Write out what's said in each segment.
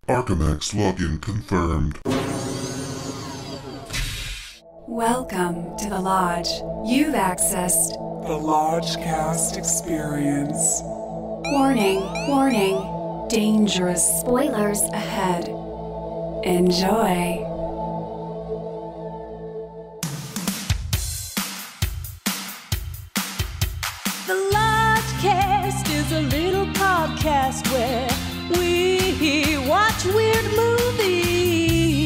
Archimex login confirmed. Welcome to the Lodge. You've accessed the Lodgecast experience. Warning, warning. Dangerous spoilers ahead. Enjoy. The Lodgecast is a little podcast where we watch weird movies,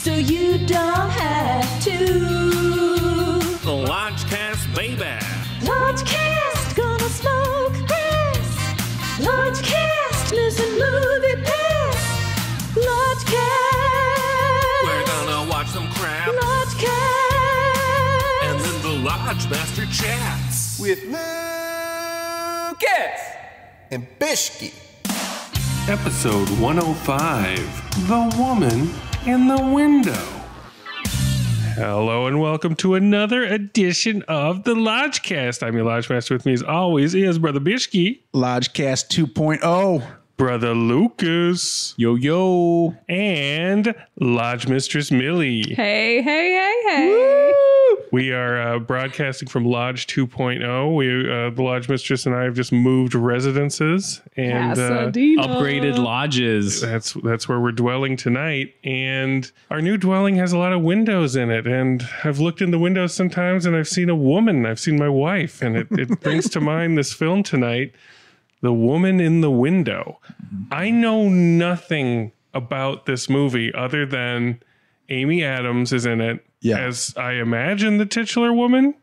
so you don't have to. The Lodgecast, baby. Lodgecast, gonna smoke grass. Lodgecast, missing movie pass. Lodgecast, We're gonna watch some crap. Lodgecast, And then the Lodge Master chats. With Lucas and Bishki. Episode 105, The Woman in the Window. Hello and welcome to another edition of the Lodgecast. I'm your Lodge Master. With me as always is Brother Bishki. Lodgecast 2.0. Brother Lucas. Yo, yo. And Lodge Mistress Millie. Hey, hey, hey, hey. Woo! We are broadcasting from Lodge 2.0. The Lodge Mistress and I have just moved residences and Upgraded lodges. That's where we're dwelling tonight. And our new dwelling has a lot of windows in it. And I've looked in the windows sometimes and I've seen a woman. I've seen my wife. And it brings to mind this film tonight, The Woman in the Window. I know nothing about this movie other than Amy Adams is in it as I imagine the titular woman.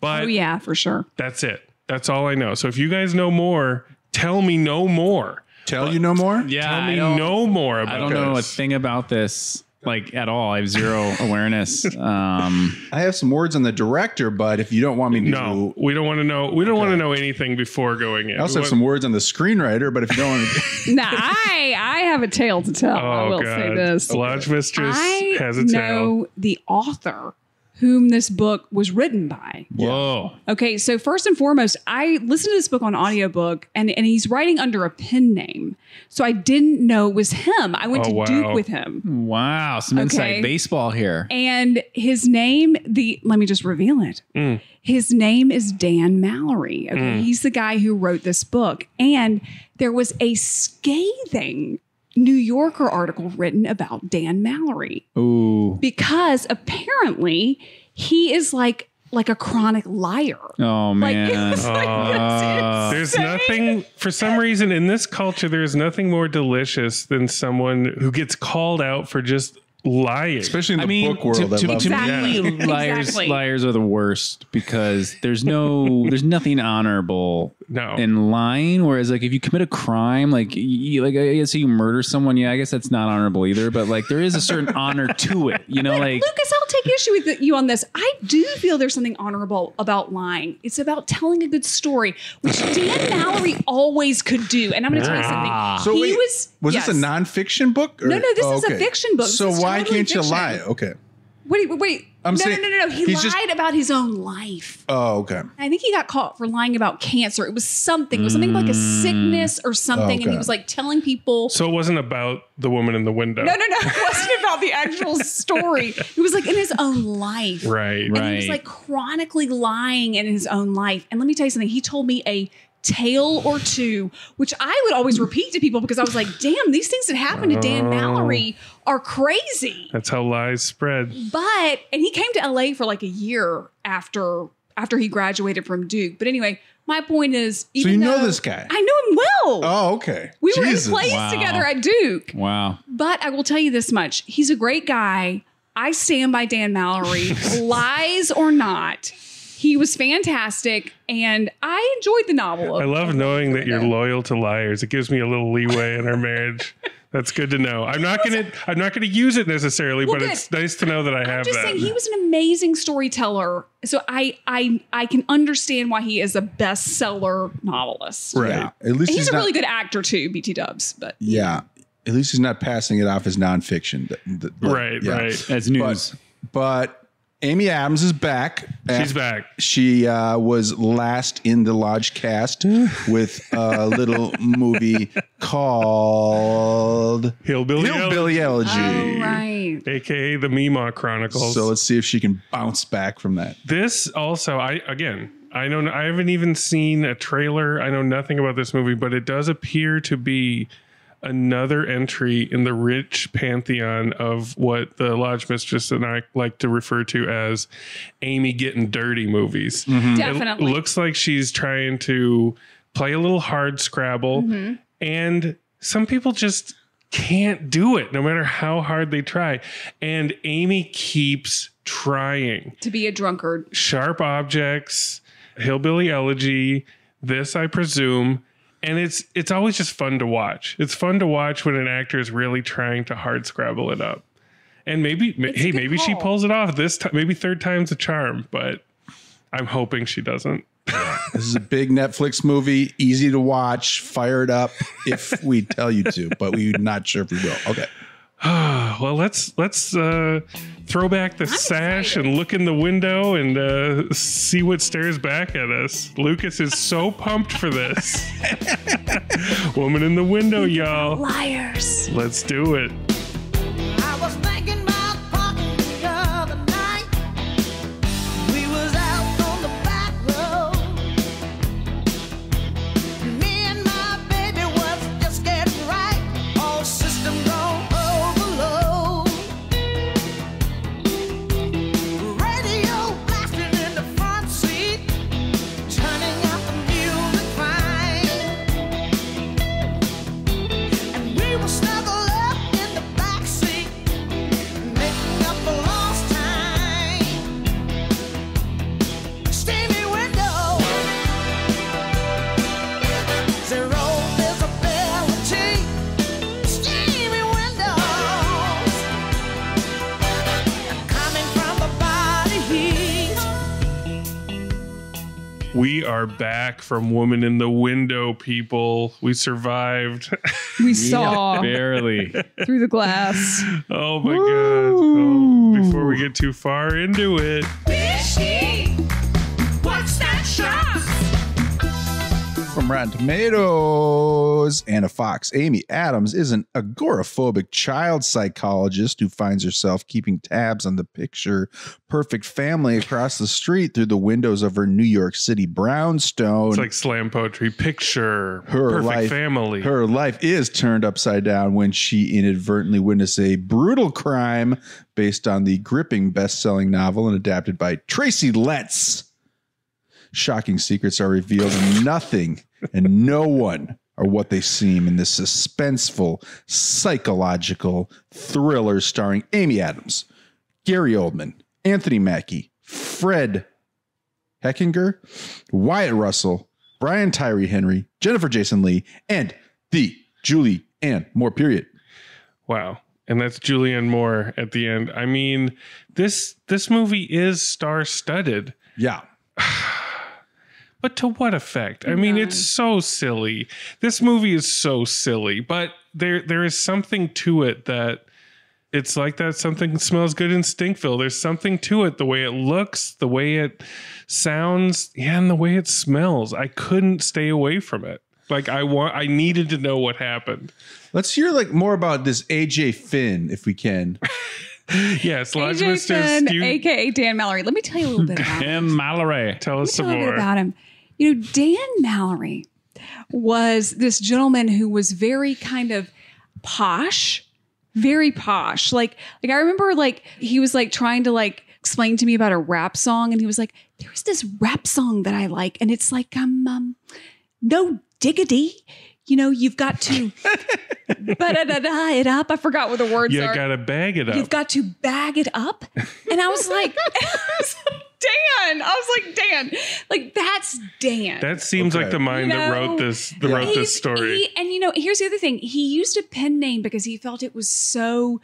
But Oh, yeah, for sure. that's it. That's all I know. So if you guys know more, tell me no more. Tell you no more? Yeah, Tell me no more about I don't know a this. thing about this, like, at all. I have zero awareness. I have some words on the director, but if you don't want me to, No, we don't want to know. We don't want to know anything before going in. I also have some words on the screenwriter, but if you don't want to, Nah, I have a tale to tell. I will say this. The Lodge Mistress I has a know tale. the author whom this book was written by. Whoa. Okay, so first and foremost, I listened to this book on audiobook, and he's writing under a pen name. So I didn't know it was him. I went to Duke with him. Wow. Some inside baseball here. And his name, let me just reveal it. His name is Dan Mallory. Okay, he's the guy who wrote this book. And there was a scathing New Yorker article written about Dan Mallory. Ooh. Because apparently he is like a chronic liar. Oh, man. There's nothing, for some reason in this culture, there's nothing more delicious than someone who gets called out for just lying. especially in the book world, to Exactly. me, liars are the worst because there's nothing honorable in lying. Whereas, like, if you commit a crime, like I guess you murder someone, I guess that's not honorable either. But like, there is a certain honor to it, like. Lucas, I'll take issue with you on this. I do feel there's something honorable about lying. It's about telling a good story, which Dan Mallory always could do. And I'm going to tell you something. So He wait, was yes. this a nonfiction book? Or? No, this is a fiction book. So This is why totally can't you fiction. lie? Okay. Wait. I'm No. saying He lied about his own life. Oh, okay. I think he got caught for lying about cancer. It was something. It was something like a sickness or something. Okay. And he was like telling people. So it wasn't about the woman in the window. No. It wasn't about the actual story. It was like in his own life. Right. And he was like chronically lying in his own life. And let me tell you something. He told me a tale or two, which I would always repeat to people because I was like, damn, these things that happened to Dan Mallory are crazy. That's how lies spread. And he came to LA for like a year after he graduated from Duke. But anyway, my point is, So you know this guy? I know him well. Oh, okay. We were in Jesus. plays together at Duke. Wow. But I will tell you this much. He's a great guy. I stand by Dan Mallory, lies or not. He was fantastic, and I enjoyed the novel. I love knowing that you're loyal to liars. It gives me a little leeway in our marriage. That's good to know. I'm not gonna use it necessarily, but good. it's nice to know that I have I'm just that. saying he was an amazing storyteller. So I can understand why he is a bestseller novelist. Right. Yeah. At least And he's a not, really good actor too, BT Dubs. But Yeah. At least he's not passing it off as nonfiction. Right. That's news. But Amy Adams is back. She's back. She was last in the Lodge cast with a little movie called Hillbilly Elegy. Oh, right. AKA the Meemaw Chronicles. So let's see if she can bounce back from that. This also, I haven't even seen a trailer. I know nothing about this movie, but it does appear to be another entry in the rich pantheon of what the Lodge Mistress and I like to refer to as Amy getting dirty movies. Mm-hmm. Definitely. It looks like she's trying to play a little hard Scrabble, and some people just can't do it no matter how hard they try. And Amy keeps trying. To be a drunkard. Sharp Objects, Hillbilly Elegy, this, I presume. And it's always just fun to watch. It's fun to watch when an actor is really trying to hard Scrabble it up. And maybe she pulls it off this time. Maybe third time's a charm, but I'm hoping she doesn't. This is a big Netflix movie, easy to watch, fired up if we tell you to, but we're not sure if we will. Okay. Well, let's throw back the sash and look in the window and see what stares back at us. Lucas is so pumped for this. Woman in the window, y'all. Liars. Let's do it. I was thinking about parking the other night. We was out on the back road. Me and my baby was just getting right. All systems on overload. Radio blasting in the front seat, turning out the music fine. And we were snuggled up in the back seat, making up for lost time. Steamy window, zero visibility. Steamy windows, coming from the body heat. We are back from Woman in the Window, people. We survived. We saw Barely. through the glass. Oh my God. Oh, before we get too far into it. Fishy, what's that shot? From Rotten Tomatoes, Anna Fox. Amy Adams is an agoraphobic child psychologist who finds herself keeping tabs on the picture perfect family across the street through the windows of her New York City brownstone. It's like slam poetry. Picture Her perfect life- family. Her life is turned upside down when she inadvertently witnessed a brutal crime based on the gripping best-selling novel and adapted by Tracy Letts. Shocking secrets are revealed, and nothing and no one are what they seem in this suspenseful, psychological thriller starring Amy Adams, Gary Oldman, Anthony Mackie, Fred Heckinger, Wyatt Russell, Brian Tyree Henry, Jennifer Jason Leigh, and the Julianne Moore, period. Wow. And that's Julianne Moore at the end. I mean, this movie is star-studded. Yeah. But to what effect? I mean, it's so silly. This movie is so silly, but there is something to it that it's like that something smells good in Stinkville. There's something to it, the way it looks, the way it sounds, and the way it smells. I couldn't stay away from it. Like I needed to know what happened. Let's hear more about this AJ Finn, if we can. Yes, Lodge AJ Mistress. Finn, aka Dan Mallory. Let me tell you a little bit about him. Tim Mallory. Tell us some Tell you a bit more. about him. You know, Dan Mallory was this gentleman who was very kind of posh, very posh. Like I remember he was trying to explain to me about a rap song, and he was like, "There's this rap song that I like, and it's like no diggity." You know, you've got to it up. I forgot what the words are. You got to bag it up. You've got to bag it up. And I was like, Dan. That's Dan. That seems like the mind that wrote this story. And here's the other thing. He used a pen name because he felt it was so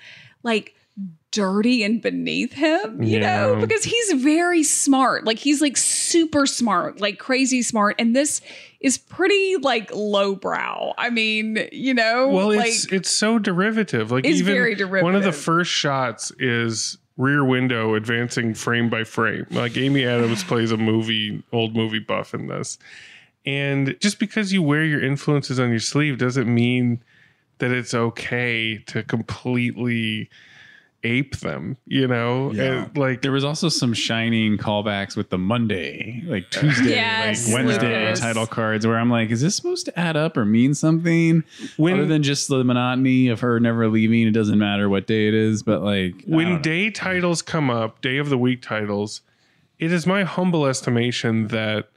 dirty and beneath him, you know, because he's very smart. He's super smart, crazy smart. And this is pretty lowbrow. I mean, Well, it's so derivative. It's even very derivative. One of the first shots is Rear Window advancing frame by frame. Like Amy Adams plays a old movie buff in this. And just because you wear your influences on your sleeve doesn't mean that it's okay to completely ape them, you know? Yeah. And, like there was also some shining callbacks with the Monday, like Tuesday, Yes, like Wednesday Lucas. title cards where I'm like, is this supposed to add up or mean something other than just the monotony of her never leaving? It doesn't matter what day it is, but like when day titles come up, day of the week titles, it is my humble estimation that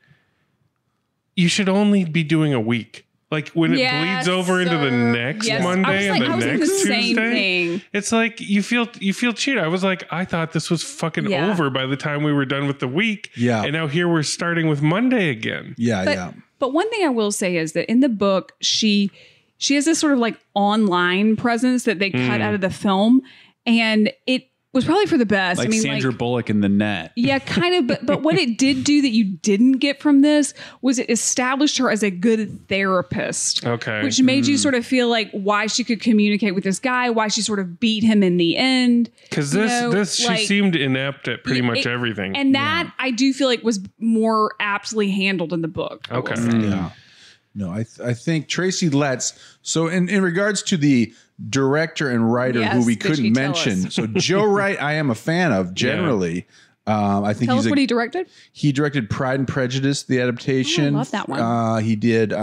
you should only be doing a week. Like when it Yes, bleeds over into the sir. next Yes. Monday I was and like- the I was next thinking the same Tuesday, thing. it's like you feel cheated. I was like, I thought this was fucking Yeah. over by the time we were done with the week. Yeah. And now here we're starting with Monday again. Yeah. But one thing I will say is that in the book, she has this sort of like online presence that they cut out of the film, and it was probably for the best. like I mean, Sandra Bullock in The Net. yeah, kind of. But what it did do that you didn't get from this was it established her as a good therapist. Okay. Which made you sort of feel like why she could communicate with this guy, why she sort of beat him in the end. Because You know, she like- seemed inept at pretty much it- everything. And that I do feel like was more aptly handled in the book. I will Okay. say. Yeah. No, I think Tracy Letts. So in regards to the director and writer Yes, who we Bitchy, couldn't tell mention, us. so Joe Wright, I am a fan of generally. I think Tell he's us what he directed. he directed Pride and Prejudice, the adaptation. Oh, I love that one. He did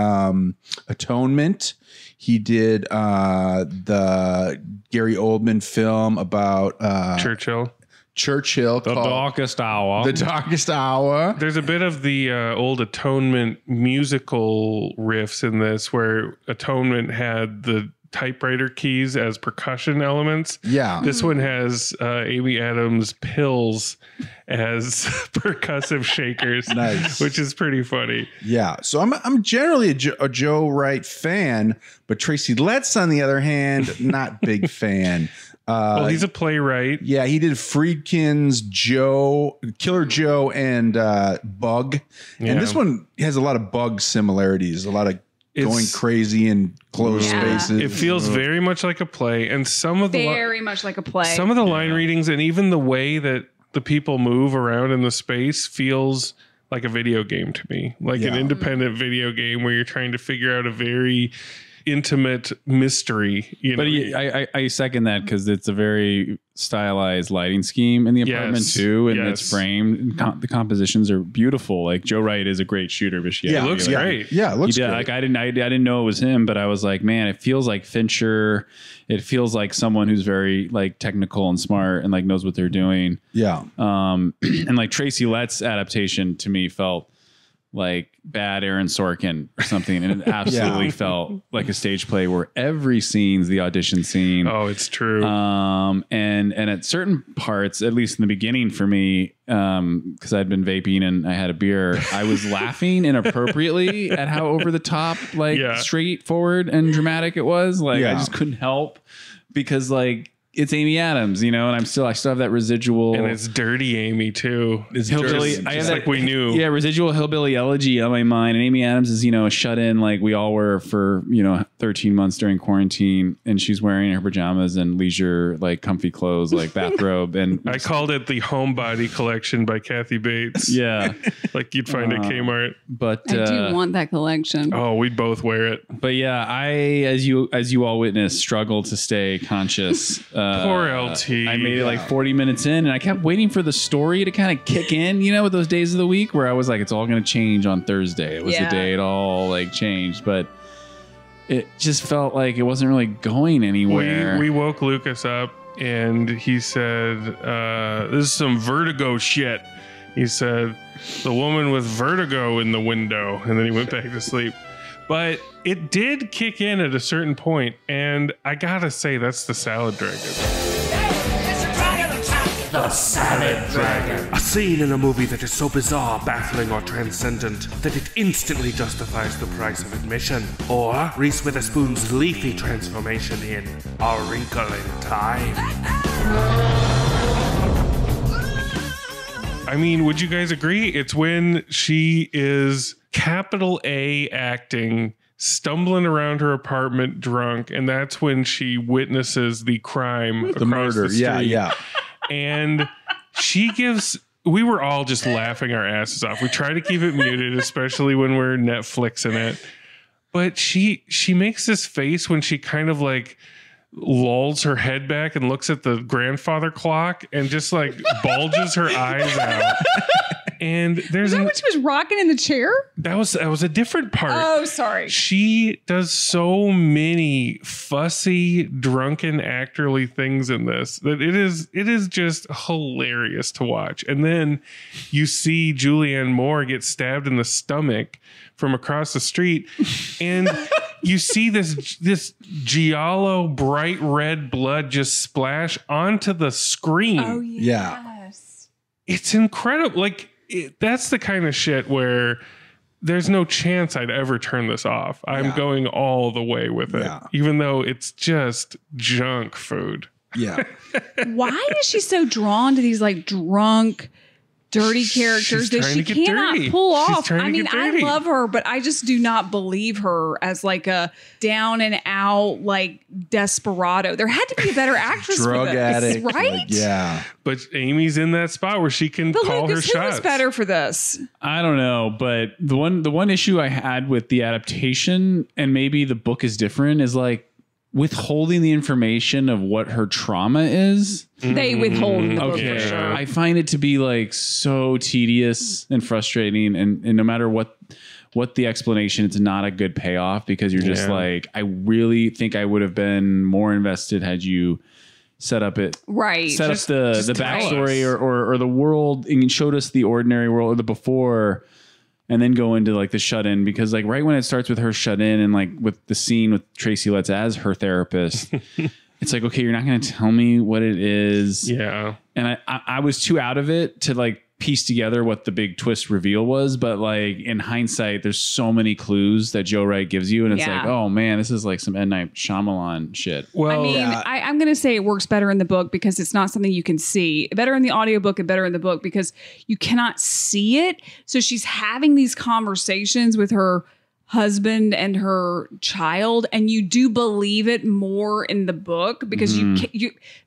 Atonement. He did the Gary Oldman film about Churchill. Churchill The called Darkest Hour. The Darkest Hour. There's a bit of the old Atonement musical riffs in this where Atonement had the typewriter keys as percussion elements. Yeah. This one has Amy Adams pills as percussive shakers. Nice. Which is pretty funny. Yeah, so I'm generally a Joe Wright fan, but Tracy Letts, on the other hand, not big fan. Well, he's a playwright. Yeah, he did Friedkin's Killer Joe, and Bug, Yeah. and this one has a lot of Bug similarities, a lot of going It's- crazy in closed Yeah. spaces. It feels very much like a play, and some of the Very much like a play. some of the line readings and even the way that the people move around in the space feels like a video game to me, like an Yeah. independent video game where you're trying to figure out a very intimate mystery. You know, But I second that because it's a very stylized lighting scheme in the apartment Yes. too, and Yes. it's framed. The compositions are beautiful. Like Joe Wright is a great shooter, but yeah, it looks yeah. great. Yeah, it looks Yeah, great. like I didn't know it was him, but I was like, man, it feels like Fincher. It feels like someone who's very like technical and smart and like knows what they're doing. Yeah, And like Tracy Letts' adaptation to me felt like bad Aaron Sorkin or something, and it absolutely felt like a stage play where every scene's the audition scene. Oh, it's true. And at certain parts, at least in the beginning for me, because I'd been vaping and I had a beer, I was laughing inappropriately at how over the top, like straightforward and dramatic it was. Like I just couldn't help because like it's Amy Adams, you know, and I still have that residual. And it's dirty Amy too. It's hillbilly. Just I have like we knew. Yeah, residual hillbilly elegy on my mind. And Amy Adams is, you know, shut in like we all were for, 13 months during quarantine. And she's wearing her pajamas and leisure, like comfy clothes, like bathrobe. And I called it the Homebody Collection by Kathy Bates. Yeah. Like you'd find at Kmart. But I do want that collection. Oh, we'd both wear it. But yeah, I, as you all witnessed, struggled to stay conscious. Poor LT. I made it like 40 minutes in, and I kept waiting for the story to kind of kick in, with those days of the week where I was like, it's all going to change on Thursday. It was the day it all like changed, but it just felt like it wasn't really going anywhere. We woke Lucas up and he said, this is some vertigo shit. He said, the woman with vertigo in the window. And then he went back to sleep. But it did kick in at a certain point, and I gotta say, that's the salad dragon. The Salad Dragon. A scene in a movie that is so bizarre, baffling, or transcendent that it instantly justifies the price of admission. Or Reese Witherspoon's leafy transformation in A Wrinkle in Time. I mean, would you guys agree? It's when she is capital A acting, stumbling around her apartment drunk, and that's when she witnesses the crime, the murder. The street. Yeah. And we were all just laughing our asses off. We try to keep it muted, especially when we're Netflixing it. But she makes this face when she kind of like lolls her head back and looks at the grandfather clock and just like bulges her eyes out. And there's when she was rocking in the chair? That was a different part. Oh, sorry. She does so many fussy, drunken, actorly things in this that it is just hilarious to watch. And then you see Julianne Moore get stabbed in the stomach from across the street, and you see this giallo bright red blood just splash onto the screen. Oh, yes. It's incredible. Like, that's the kind of shit where there's no chance I'd ever turn this off. I'm going all the way with it, even though it's just junk food. Yeah. Why is she so drawn to these like drunk, dirty characters that she cannot pull off? I mean, I love her, but I just do not believe her as like a down and out, like desperado. There had to be a better actress drug for this, addict, right? Like, yeah. But Amy's in that spot where she can call her shots. Who was better for this? I don't know, but the one issue I had with the adaptation, and maybe the book is different, is like withholding the information of what her trauma is. They withhold in the book Okay. for sure. I find it to be like so tedious and frustrating, and no matter what the explanation, it's not a good payoff, because you're just like, I really think I would have been more invested had you set up the backstory or the world, and showed us the ordinary world or the before, and then go into like the shut in, because like right when it starts with her shut in and like with the scene with Tracy Letts as her therapist, it's like, okay, you're not going to tell me what it is. Yeah. And I was too out of it to like piece together what the big twist reveal was. But like in hindsight, there's so many clues that Joe Wright gives you. And it's like, oh man, this is like some M. Night Shyamalan shit. Well, I mean, I'm going to say it works better in the book because it's not something you can see. Better in the audiobook and better in the book because you cannot see it. So she's having these conversations with her husband and her child, and you do believe it more in the book because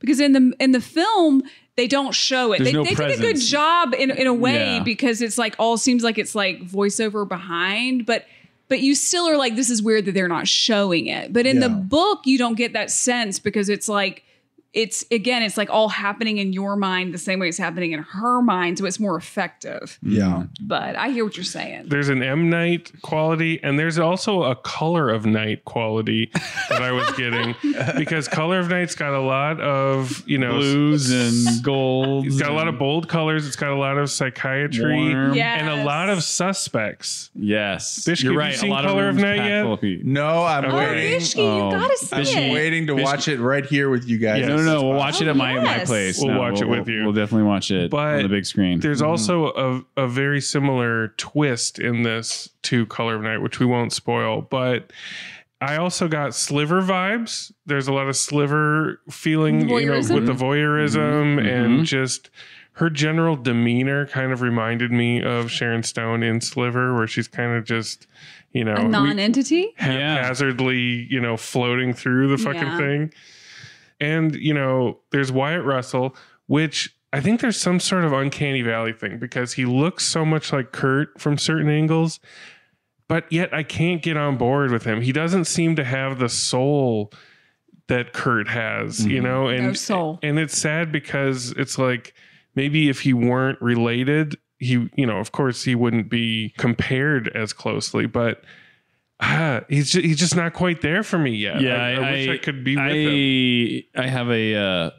because in the film they don't show it. They did a good job in a way because it's like all seems like it's like voiceover behind, but you still are like, this is weird that they're not showing it. But in the book, you don't get that sense because it's like, it's like all happening in your mind the same way it's happening in her mind. So it's more effective. Yeah. But I hear what you're saying. There's an M. Night quality, and there's also a Color of Night quality that I was getting, because Color of Night's got a lot of, blues and golds. It's got a lot of bold colors. It's got a lot of psychiatry and a lot of suspects. Yes. Bishki, you're right. Have you seen a lot Color of Night yet? No, I'm waiting. Bishki, you gotta see it. I'm waiting to watch it right here with you guys. No. We'll watch it at my place. We'll watch it with you. We'll definitely watch it on the big screen. There's also a very similar twist in this to Color of Night, which we won't spoil. But I also got Sliver vibes. There's a lot of Sliver feeling, with the voyeurism and just her general demeanor kind of reminded me of Sharon Stone in Sliver, where she's kind of just, a non-entity, haphazardly, floating through the fucking thing. And, there's Wyatt Russell, which I think there's some sort of uncanny valley thing because he looks so much like Kurt from certain angles, but yet I can't get on board with him. He doesn't seem to have the soul that Kurt has, and no soul. And it's sad because it's like, maybe if he weren't related, he, of course he wouldn't be compared as closely, but he's just not quite there for me yet. Yeah, I wish I could be with him. I have a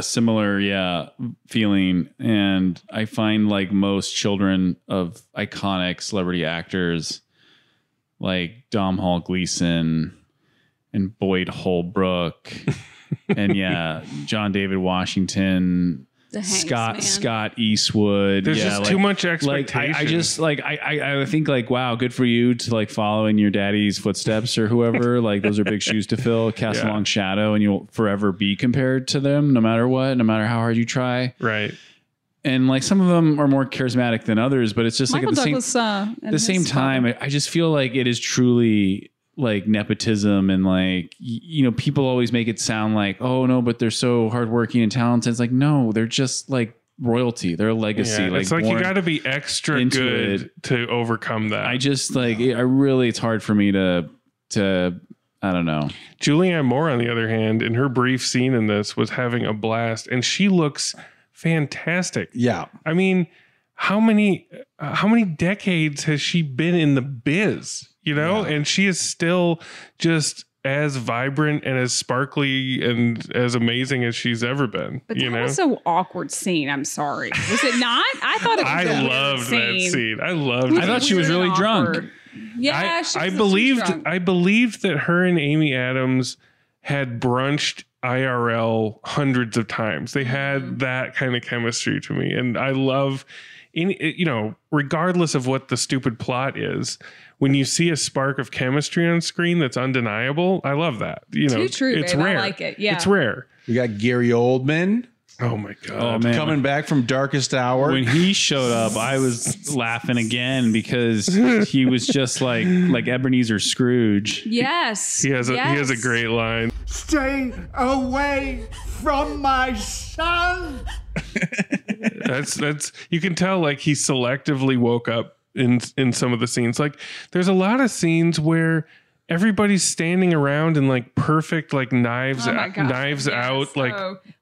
similar feeling, and I find like most children of iconic celebrity actors, like Domhnall Gleeson and Boyd Holbrook, and John David Washington. Scott Eastwood. There's just too much expectation. I think like, wow, good for you to like follow in your daddy's footsteps or whoever. Like those are big shoes to fill. Cast a long shadow, and you'll forever be compared to them, no matter what, no matter how hard you try. Right. And like some of them are more charismatic than others, but it's just Michael like at the same time, I just feel like it is truly like nepotism and like, you know, people always make it sound like, oh no, but they're so hardworking and talented. It's like, no, they're just like royalty. They're a legacy. Yeah, it's like you got to be extra good to overcome that. I just like, it's hard for me to, I don't know. Julianne Moore, on the other hand, in her brief scene in this, was having a blast, and she looks fantastic. Yeah. I mean, how many decades has she been in the biz? You know, and she is still just as vibrant and as sparkly and as amazing as she's ever been. But that was so awkward scene. I'm sorry. Was it not? I thought it was. I loved that scene. I thought she was really drunk. Yeah, I believed that her and Amy Adams had brunched IRL hundreds of times. They had that kind of chemistry to me, and I love, you know, regardless of what the stupid plot is, when you see a spark of chemistry on screen that's undeniable, I love that. You know, too true. It's babe. rare. I like it. Yeah, it's rare. We got Gary Oldman. Oh my god! Oh, man. Coming back from Darkest Hour. When he showed up, I was laughing again because he was just like Ebenezer Scrooge. Yes, he has a great line. Stay away from my son. That's you can tell like he selectively woke up in some of the scenes. Like there's a lot of scenes where everybody's standing around in like perfect like knives out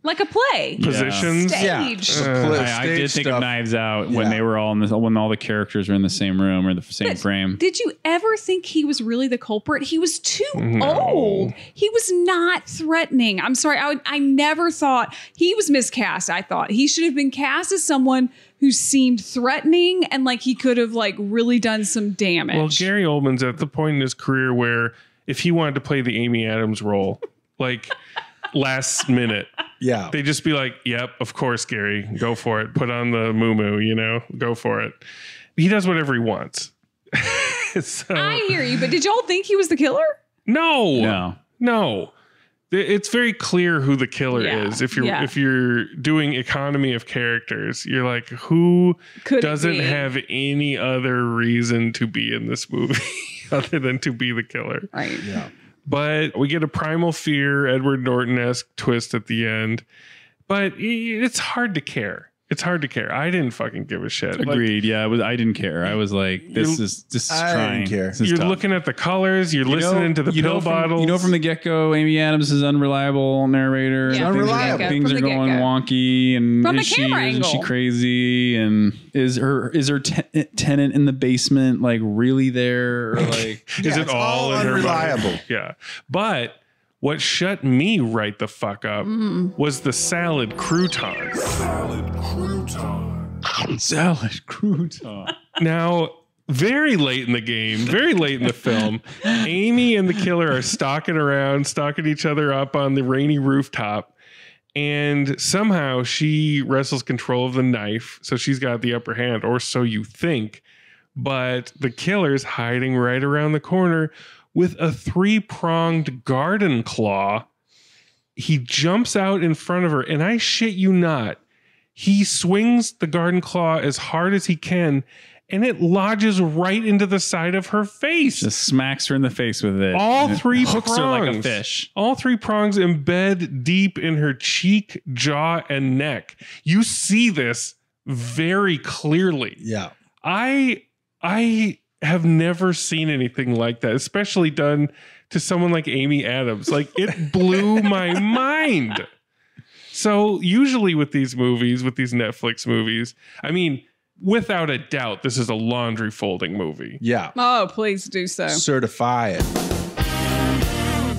like a play positions. Stage. I did think of Knives Out when they were all when all the characters were in the same room or the same frame. Did you ever think he was really the culprit? He was too old. He was not threatening. I'm sorry. I never thought he was miscast. I thought he should have been cast as someone who seemed threatening and like he could have like really done some damage. Well, Gary Oldman's at the point in his career where if he wanted to play the Amy Adams role, like last minute, they'd just be like, yep, of course, Gary, go for it. Put on the moo-moo, you know, go for it. He does whatever he wants. So, I hear you, but did y'all think he was the killer? No. It's very clear who the killer is. If you're doing economy of characters, you're like, who doesn't have any other reason to be in this movie other than to be the killer? Right. Yeah. But we get a Primal Fear, Edward Norton-esque twist at the end. But it's hard to care. It's hard to care. I didn't fucking give a shit. Agreed. I didn't care. I was like, this is trying. Didn't care. You're looking at the colors. You're listening to the pill bottles. You know from the get-go, Amy Adams is unreliable narrator. Yeah, unreliable. Things are going wonky. And from is the she crazy? And is her tenant in the basement like really there? Or like is it all in unreliable? Her yeah. But what shut me right the fuck up was the salad crouton. Salad crouton. Now, very late in the game, very late in the film, Amy and the killer are stalking each other up on the rainy rooftop. And somehow she wrestles control of the knife. So she's got the upper hand, or so you think. But the killer's hiding right around the corner with a 3-pronged garden claw. He jumps out in front of her, and I shit you not, he swings the garden claw as hard as he can, and it lodges right into the side of her face. Just smacks her in the face with it. All three hooks prongs, her like a fish. All 3 prongs embed deep in her cheek, jaw, and neck. You see this very clearly. Yeah. I have never seen anything like that, especially done to someone like Amy Adams. Like, it blew my mind. So usually with these movies, with these Netflix movies, I mean, without a doubt, this is a laundry folding movie. Yeah. Oh, please do so. Certify it.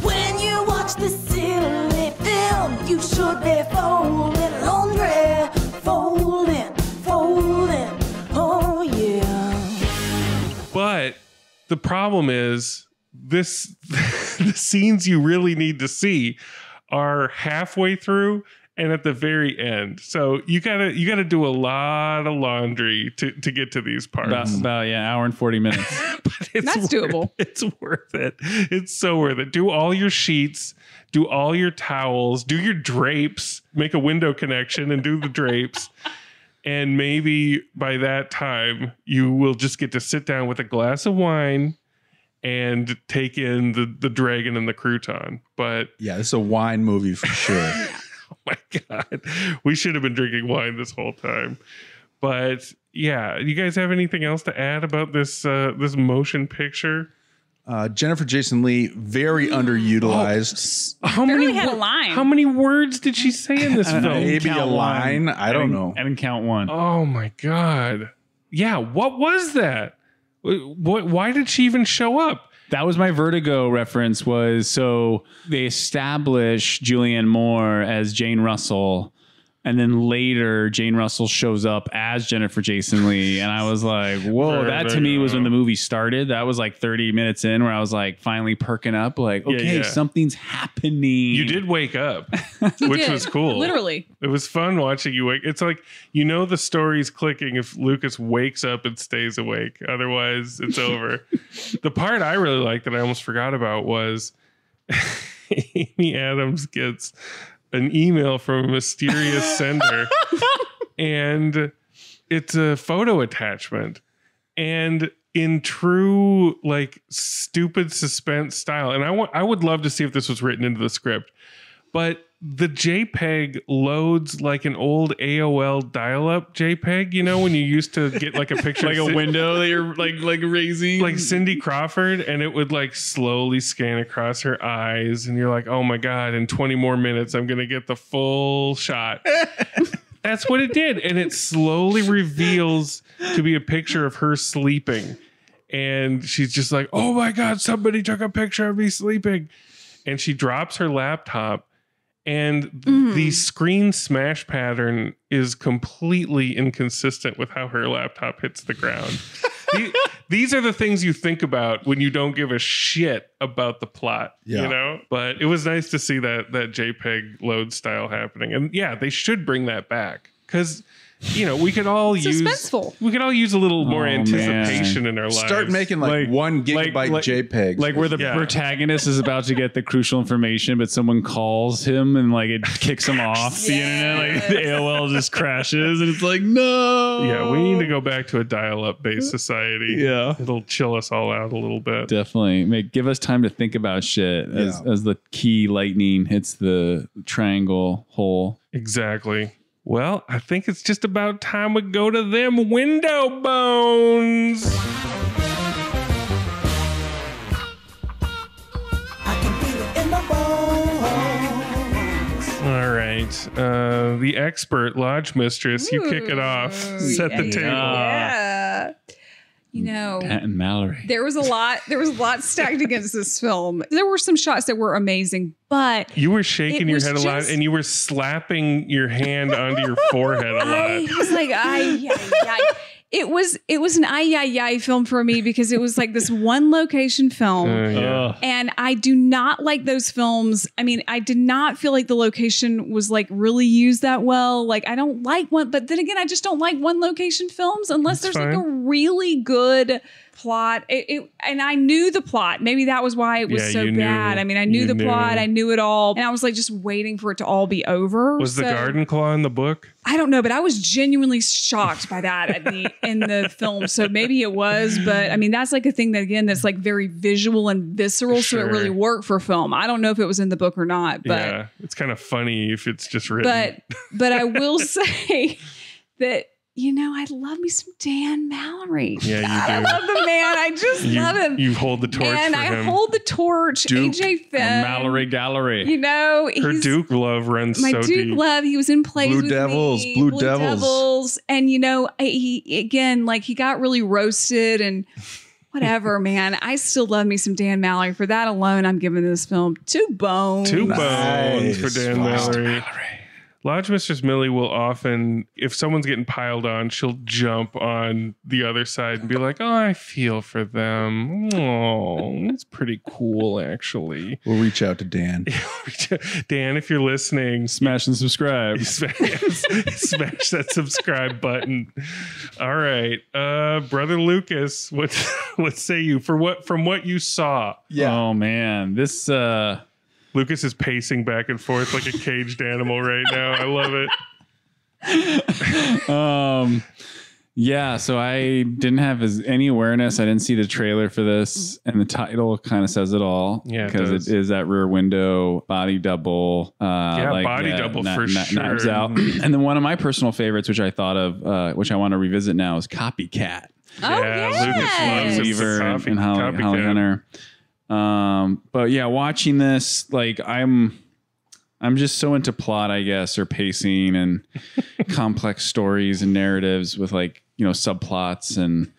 When you watch the silly film, you should be folding laundry. Folding. Oh, yeah. But the problem is the scenes you really need to see are halfway through and at the very end. So you gotta do a lot of laundry to get to these parts. About hour and 40 minutes. But That's doable. It's worth it. It's so worth it. Do all your sheets, do all your towels, do your drapes, make a window connection and do the drapes. And maybe by that time you will just get to sit down with a glass of wine and take in the dragon and the crouton. But yeah, this is a wine movie for sure. Oh my God. We should have been drinking wine this whole time. But yeah, you guys have anything else to add about this this motion picture? Jennifer Jason Leigh, very underutilized. How Barely had a line. How many words did she say in this film? Maybe a line. I don't know. I didn't count one. Oh my God. Yeah, what was that? Why did she even show up? That was my Vertigo reference. So they establish Julianne Moore as Jane Russell, and then later Jane Russell shows up as Jennifer Jason Leigh, and I was like, whoa. That to me was when the movie started. That was like 30 minutes in where I was like finally perking up, like, okay, something's happening. You did wake up, which was cool. Literally. It was fun watching you wake. It's like, the story's clicking if Lucas wakes up and stays awake. Otherwise, it's over. The part I really liked that I almost forgot about was Amy Adams gets an email from a mysterious sender, and it's a photo attachment. And in true, like, stupid suspense style, and I would love to see if this was written into the script, but the JPEG loads like an old AOL dial-up JPEG, when you used to get like a picture like a window that you're like raising, like Cindy Crawford, and it would like slowly scan across her eyes, and you're like, oh my God, in 20 more minutes I'm gonna get the full shot. That's what it did, and it slowly reveals to be a picture of her sleeping, and she's just like, oh my God, somebody took a picture of me sleeping, and she drops her laptop. And the screen smash pattern is completely inconsistent with how her laptop hits the ground. These are the things you think about when you don't give a shit about the plot, But it was nice to see that JPEG load style happening. And yeah, they should bring that back because we could all use a little more anticipation in our lives. Start making like 1 gigabyte JPEGs. Like where the protagonist is about to get the crucial information, but someone calls him and like it kicks him off the internet. Like the AOL just crashes and it's like, no. Yeah, we need to go back to a dial-up based society. Yeah. It'll chill us all out a little bit. Definitely. Give us time to think about shit as the key lightning hits the triangle hole. Exactly. Well, I think it's just about time we go to them window bones. I can feel it in my bones. All right. The expert lodge mistress, you kick it off. Set the table. Yeah. Pat and Mallory. There was a lot stacked against this film. There were some shots that were amazing, but you were shaking your head a lot, and you were slapping your hand onto your forehead a lot. I was like, It was an ay film for me because it was like this one location film. And I do not like those films. I mean, I did not feel like the location was like really used that well. Like I don't like one, but then again, I just don't like one location films unless there's like a really good plot. And I knew the plot. Maybe that was why it was so bad. I mean, I knew the plot. I knew it all. And I was like just waiting for it to all be over. Was the garden claw in the book? I don't know, but I was genuinely shocked by that in the film. So maybe it was, but I mean, that's like a thing that again, that's like very visual and visceral. Sure. So it really worked for film. I don't know if it was in the book or not, but yeah, it's kind of funny if it's just written. But I will say that, I love me some Dan Mallory. Yeah, you do. I love the man. I just love him. You hold the torch and for him. I hold the torch. Duke, AJ Finn. Mallory Gallery. Her Duke love runs my so Duke deep. love. He was in plays Blue with Devils, me. Blue Devils. And he again, like he got really roasted and whatever, man. I still love me some Dan Mallory. For that alone, I'm giving this film 2 bones. 2 bones for Dan Wow. Mallory. Lodge Mistress Millie will often, if someone's getting piled on, she'll jump on the other side and be like, oh, I feel for them. Oh, it's pretty cool, actually. We'll reach out to Dan. Dan, if you're listening, Smash and subscribe. smash that subscribe button. All right. Brother Lucas, what say you from what you saw? Yeah. Oh, man. This... Lucas is pacing back and forth like a caged animal right now. I love it. Yeah, so I didn't have any awareness. I didn't see the trailer for this, and the title kind of says it all. Yeah, because it is that Rear Window body double. Body double for sure. Knives Out. And then one of my personal favorites, which I thought of, which I want to revisit now, is Copycat. Oh, yes. Lucas loves Weaver and Holly Hunter. But yeah, watching this, like I'm just so into plot, I guess, or pacing and complex stories and narratives with subplots and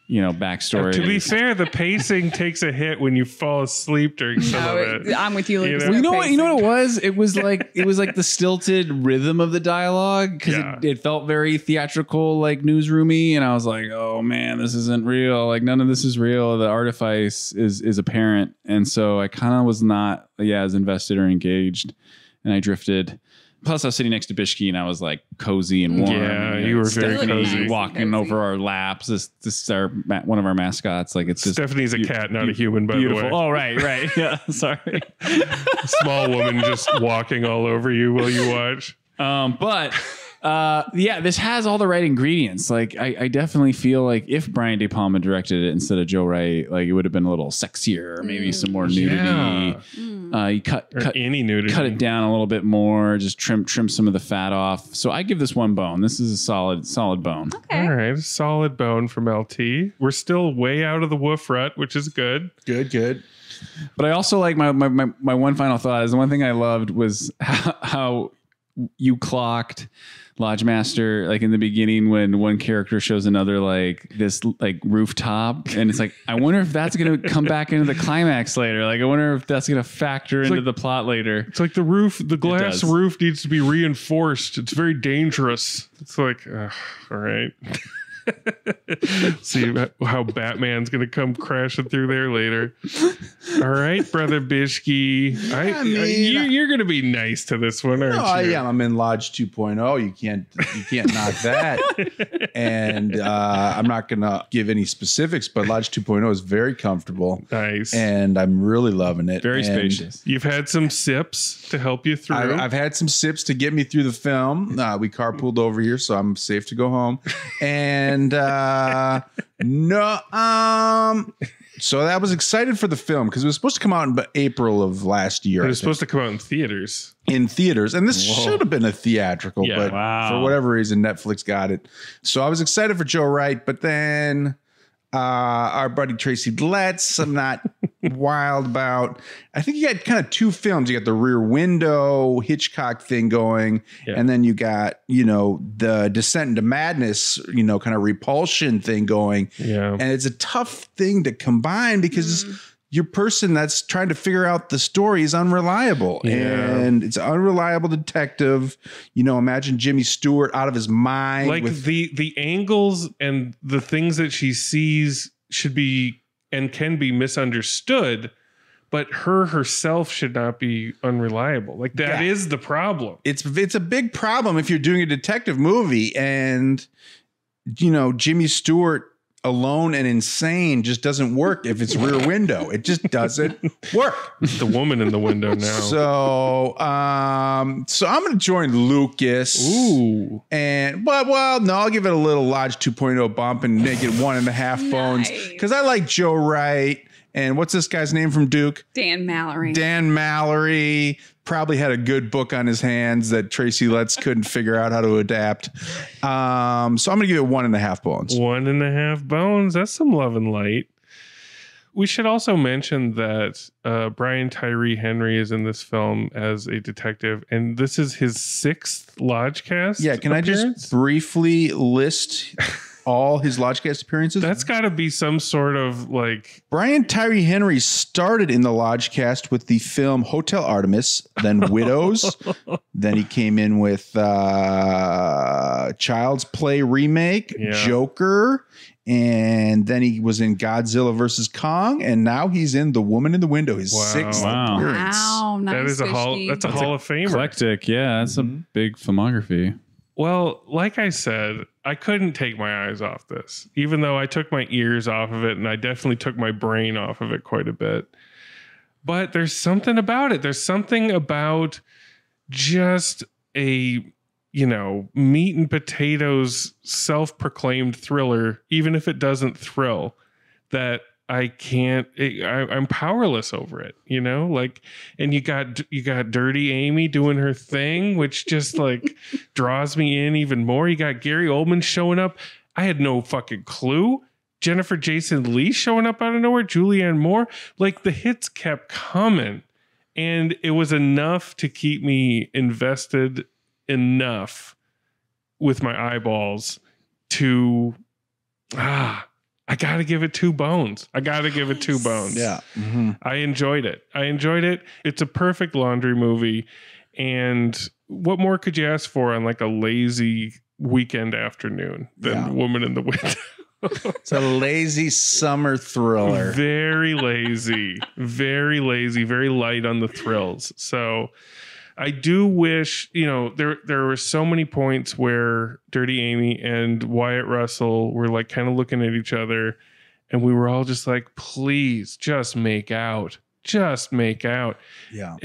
backstory. To be fair, the pacing takes a hit when you fall asleep during some of it. I'm with you, Lucas. Well, you know what it was? It was like the stilted rhythm of the dialogue because it felt very theatrical, like newsroomy, and I was like, oh man, this isn't real. Like none of this is real. The artifice is apparent, and so I kind of was not as invested or engaged, and I drifted. Plus, I was sitting next to Bishki, and I was like cozy and warm. Yeah, you were very cozy. Walking over our laps. This is one of our mascots. Like it's just Stephanie's a cat, not a human, by beautiful. the way. Oh, right. Yeah, sorry. Small woman just walking all over you while you watch. This has all the right ingredients. Like I definitely feel like if Brian De Palma directed it instead of Joe Wright, like it would have been a little sexier, maybe some more nudity. Yeah. You cut any nudity, cut it down a little bit more, just trim some of the fat off. So I give this one bone. This is a solid bone. Okay. All right, a solid bone from LT. We're still way out of the woof rut, which is good. Good. But I also like my one final thought is the one thing I loved was how you clocked Lodge Master, like in the beginning when one character shows another like this like rooftop, and it's like I wonder if that's gonna come back into the climax later. Like I wonder if that's gonna factor into the plot later. It's like the glass roof needs to be reinforced. It's very dangerous. It's like, all right. See how Batman's gonna come crashing through there later. All right, brother Bishki. You're gonna be nice to this one, aren't you? I am. I'm in Lodge 2.0. You can't knock that. And I'm not gonna give any specifics, but Lodge 2.0 is very comfortable. Nice. And I'm really loving it. Very spacious. You've had some sips to help you through. I've had some sips to get me through the film. We carpooled over here, so I'm safe to go home. And so I was excited for the film because it was supposed to come out in April of last year. It was supposed to come out in theaters. And this should have been a theatrical, but for whatever reason, Netflix got it. So I was excited for Joe Wright, but then our buddy Tracy Letts, I'm not wild about. I think you got kind of two films. You got the Rear Window Hitchcock thing going, and then you got, the Descent into Madness, kind of Repulsion thing going. Yeah. And it's a tough thing to combine because your person that's trying to figure out the story is unreliable. Yeah. And it's an unreliable detective. Imagine Jimmy Stewart out of his mind. Like the angles and the things that she sees should be and can be misunderstood, but herself should not be unreliable. Like that is the problem. It's a big problem if you're doing a detective movie and, Jimmy Stewart alone and insane just doesn't work if it's Rear Window. It just doesn't work. The woman in the window now. So I'm going to join Lucas. Ooh. I'll give it a little Lodge 2.0 bump and make it 1.5 bones because I like Joe Wright. And what's this guy's name from Duke? Dan Mallory. Dan Mallory probably had a good book on his hands that Tracy Letts couldn't figure out how to adapt. So I'm going to give it 1.5 bones. 1.5 bones. That's some love and light. We should also mention that Brian Tyree Henry is in this film as a detective, and this is his 6th Lodgecast. Yeah, can appearance? I just briefly list all his Lodgecast appearances? That's got to be some sort of like... Brian Tyree Henry started in the Lodgecast with the film Hotel Artemis, then Widows. Then he came in with Child's Play remake, Joker, and then he was in Godzilla versus Kong, and now he's in The Woman in the Window, his 6th appearance. Wow, nice. That's a Hall of Famer. Eclectic, yeah, that's a big filmography. Well, like I said, I couldn't take my eyes off this, even though I took my ears off of it and I definitely took my brain off of it quite a bit. But there's something about it. There's something about just a meat and potatoes, self-proclaimed thriller, even if it doesn't thrill, that I'm powerless over it, and you got Dirty Amy doing her thing, which just like draws me in even more. You got Gary Oldman showing up. I had no fucking clue. Jennifer Jason Leigh showing up out of nowhere. Julianne Moore. Like, the hits kept coming, and it was enough to keep me invested enough with my eyeballs to I gotta give it 2 bones. Yeah. Mm-hmm. I enjoyed it. It's a perfect laundry movie. And what more could you ask for on like a lazy weekend afternoon than Woman in the Window? It's a lazy summer thriller. Very lazy, very light on the thrills. So I do wish, there were so many points where Dirty Amy and Wyatt Russell were like kind of looking at each other, and we were all just like, please just make out. Yeah.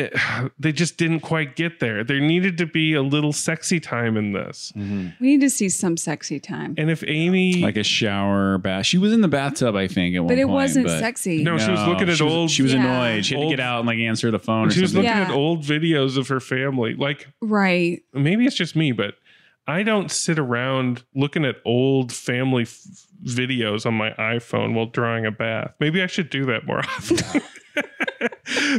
They just didn't quite get there. There needed to be a little sexy time in this. Mm-hmm. We need to see some sexy time. And if Amy, like a shower bath, she was in the bathtub, I think, at one point. But it wasn't sexy. No, she was looking at old. She was annoyed. She had to get out and like answer the phone. She was looking at old videos of her family. Like, right. Maybe it's just me, but I don't sit around looking at old family videos on my iPhone while drawing a bath. Maybe I should do that more often.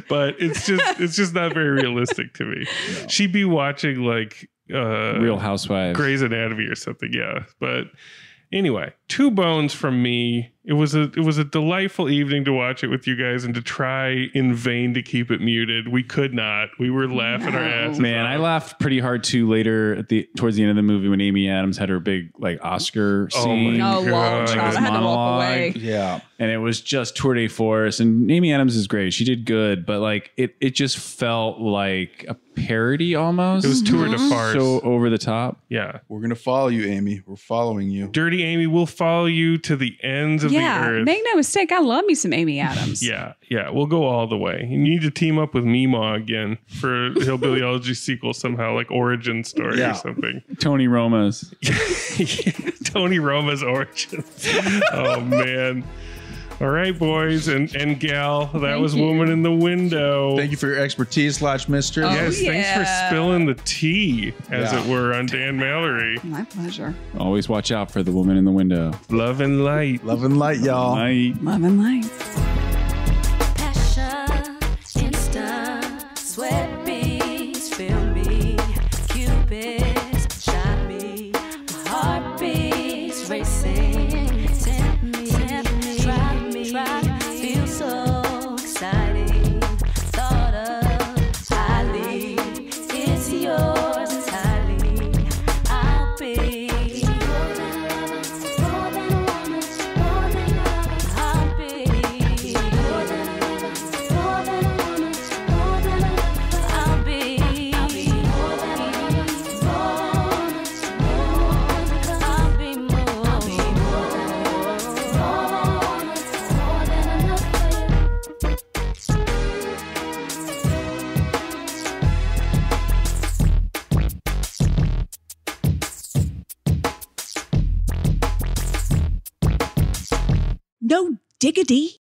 But it's just not very realistic to me. No. She'd be watching like Real Housewives, Grey's Anatomy or something. Yeah. But anyway, 2 bones from me. It was a delightful evening to watch it with you guys and to try in vain to keep it muted. We could not. We were laughing our asses off. I laughed pretty hard too later towards the end of the movie when Amy Adams had her big like Oscar scene. Oh, God. I had to walk away. Yeah. And it was just tour de force. And Amy Adams is great. She did good, but like it just felt like a parody almost. It was tour de farce. So over the top. Yeah. We're going to follow you, Amy. We're following you. Dirty Amy will follow you to the ends of the earth. Make no mistake, I love me some Amy Adams. Yeah, we'll go all the way. You need to team up with Meemaw again for a Hillbillyology sequel somehow, like Origin Story or something. Tony Roma's. Tony Roma's Origins. Oh, man. All right, boys and gal, that was Woman in the Window. Thank you for your expertise, Lodge Mistress. Yes, thanks for spilling the tea, as it were, on Dan Mallory. My pleasure. Always watch out for the woman in the window. Love and light. Love and light, y'all. Light. Love and light. Passion, instant, sweat beats, feel me, Cupid, shot me, my heart beats racing, tempt me, drive me, feel so exciting, thought of highly, it's yours entirely, I'll be more than a woman, I'll be more than a woman, I'll be more than a No diggity.